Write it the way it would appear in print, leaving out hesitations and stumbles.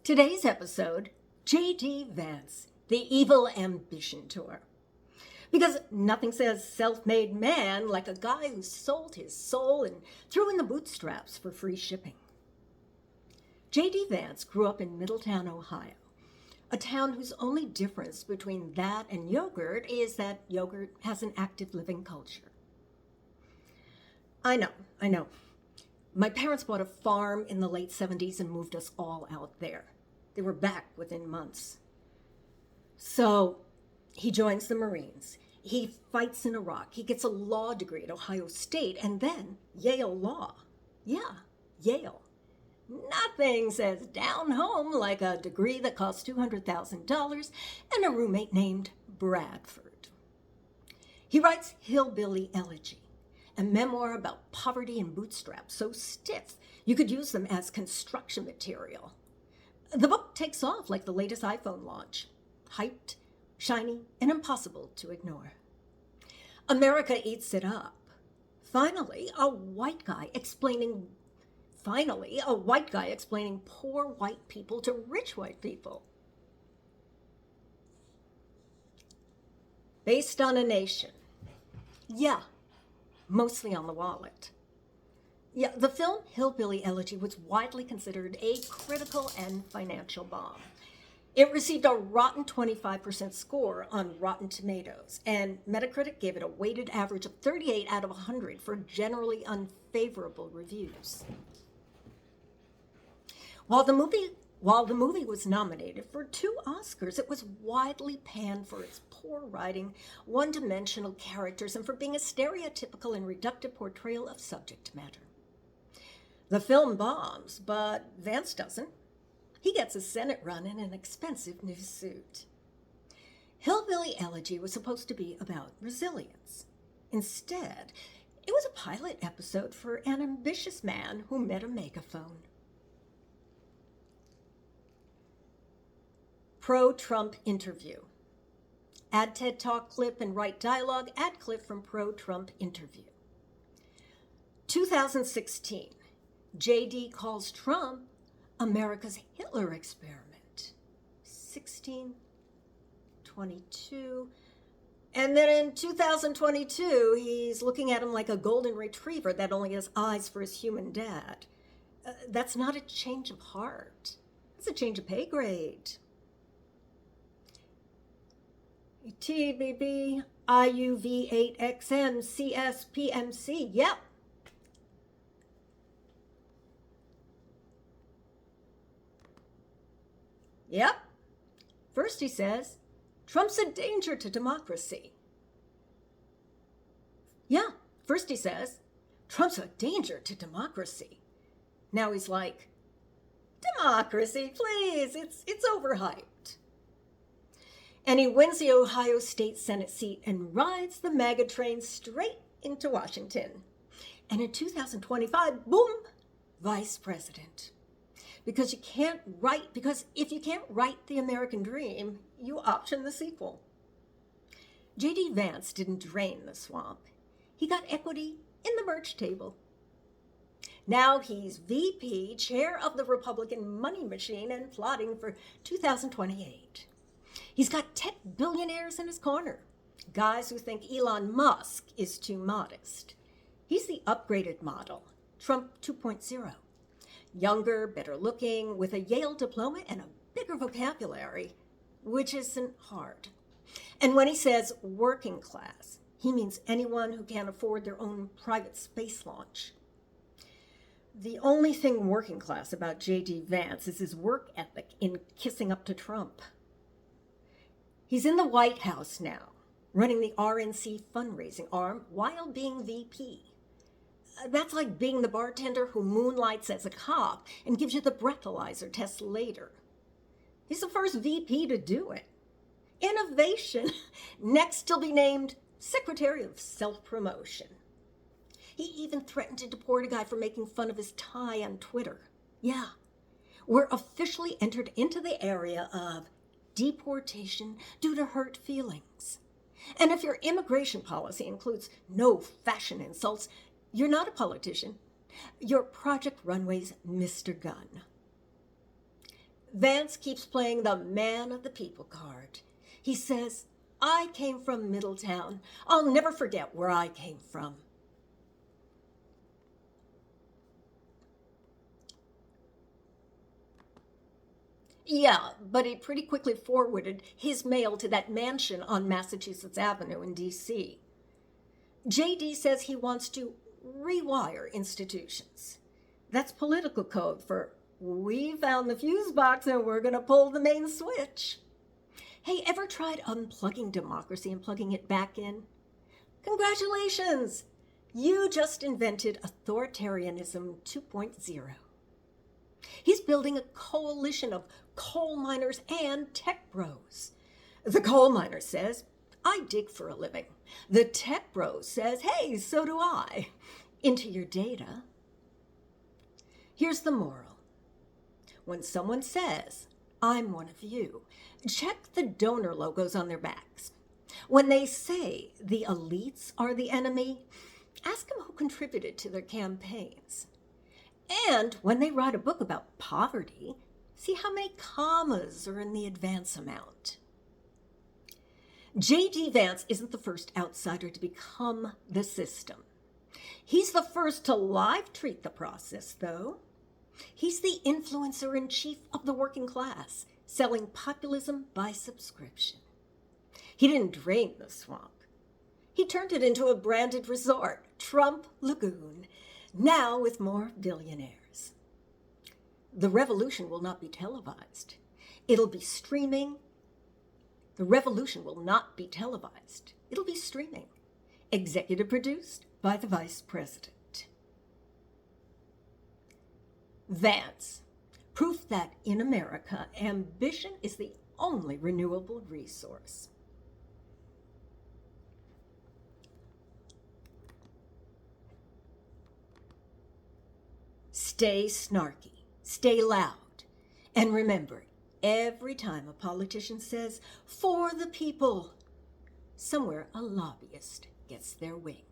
Today's episode, J.D. Vance, the Evil Ambition Tour. Because nothing says self-made man like a guy who sold his soul and threw in the bootstraps for free shipping. J.D. Vance grew up in Middletown, Ohio, a town whose only difference between that and yogurt is that yogurt has an active living culture. I know. My parents bought a farm in the late 70s and moved us all out there. They were back within months. So he joins the Marines. He fights in Iraq. He gets a law degree at Ohio State and then Yale Law. Yeah, Yale. Nothing says down home like a degree that costs $200,000 and a roommate named Bradford. He writes Hillbilly Elegy, a memoir about poverty and bootstraps so stiff you could use them as construction material. The book takes off like the latest iPhone launch, hyped, shiny, and impossible to ignore. America eats it up. Finally, a white guy explaining poor white people to rich white people. Based on a nation. Yeah, mostly on the wallet. Yeah, the film Hillbilly Elegy was widely considered a critical and financial bomb. It received a rotten 25% score on Rotten Tomatoes, and Metacritic gave it a weighted average of 38 out of 100 for generally unfavorable reviews. While the movie was nominated for 2 Oscars, it was widely panned for its poor writing, one-dimensional characters, and for being a stereotypical and reductive portrayal of subject matter. The film bombs, but Vance doesn't. He gets a Senate run in an expensive new suit. Hillbilly Elegy was supposed to be about resilience. Instead, it was a pilot episode for an ambitious man who met a megaphone. Pro-Trump interview. Add TED Talk clip and write dialogue. Add clip from pro-Trump interview. 2016. J.D. calls Trump America's Hitler experiment. 1622. And then in 2022, he's looking at him like a golden retriever that only has eyes for his human dad. That's not a change of heart. It's a change of pay grade. TBB, IUV8XN, CSPMC. Yep. Yep. First he says, Trump's a danger to democracy. Yeah, first he says, Trump's a danger to democracy. Now he's like, democracy, please, it's overhyped. And he wins the Ohio State Senate seat and rides the MAGA train straight into Washington. And in 2025, boom, vice president. Because if you can't write the American dream, you option the sequel. J.D. Vance didn't drain the swamp. He got equity in the merch table. Now he's VP, chair of the Republican money machine, and plotting for 2028. He's got tech billionaires in his corner, guys who think Elon Musk is too modest. He's the upgraded model, Trump 2.0. Younger, better looking, with a Yale diploma and a bigger vocabulary, which isn't hard. And when he says working class, he means anyone who can't afford their own private space launch. The only thing working class about J.D. Vance is his work ethic in kissing up to Trump. He's in the White House now, running the RNC fundraising arm while being VP. That's like being the bartender who moonlights as a cop and gives you the breathalyzer test later. He's the first VP to do it. Innovation. Next, he'll be named Secretary of Self-Promotion. He even threatened to deport a guy for making fun of his tie on Twitter. Yeah, we're officially entered into the area of deportation due to hurt feelings. And if your immigration policy includes no fashion insults, you're not a politician. You're Project Runway's Mr. Gunn. Vance keeps playing the man of the people card. He says, I came from Middletown. I'll never forget where I came from. Yeah, but he pretty quickly forwarded his mail to that mansion on Massachusetts Avenue in D.C. JD says he wants to rewire institutions. That's political code for we found the fuse box and we're going to pull the main switch. Hey, ever tried unplugging democracy and plugging it back in? Congratulations! You just invented authoritarianism 2.0. He's building a coalition of coal miners and tech bros. The coal miner says, I dig for a living. The tech bro says, hey, so do I. Into your data. Here's the moral. When someone says, I'm one of you, check the donor logos on their backs. When they say the elites are the enemy, ask them who contributed to their campaigns. And when they write a book about poverty, see how many commas are in the advance amount. J.D. Vance isn't the first outsider to become the system. He's the first to live tweet the process, though. He's the influencer in chief of the working class, selling populism by subscription. He didn't drain the swamp. He turned it into a branded resort, Trump Lagoon, now with more billionaires. The revolution will not be televised. It'll be streaming. The revolution will not be televised. It'll be streaming. Executive produced by the Vice President. Vance, proof that in America, ambition is the only renewable resource. Stay snarky, stay loud, and remember, every time a politician says, for the people, somewhere a lobbyist gets their wing.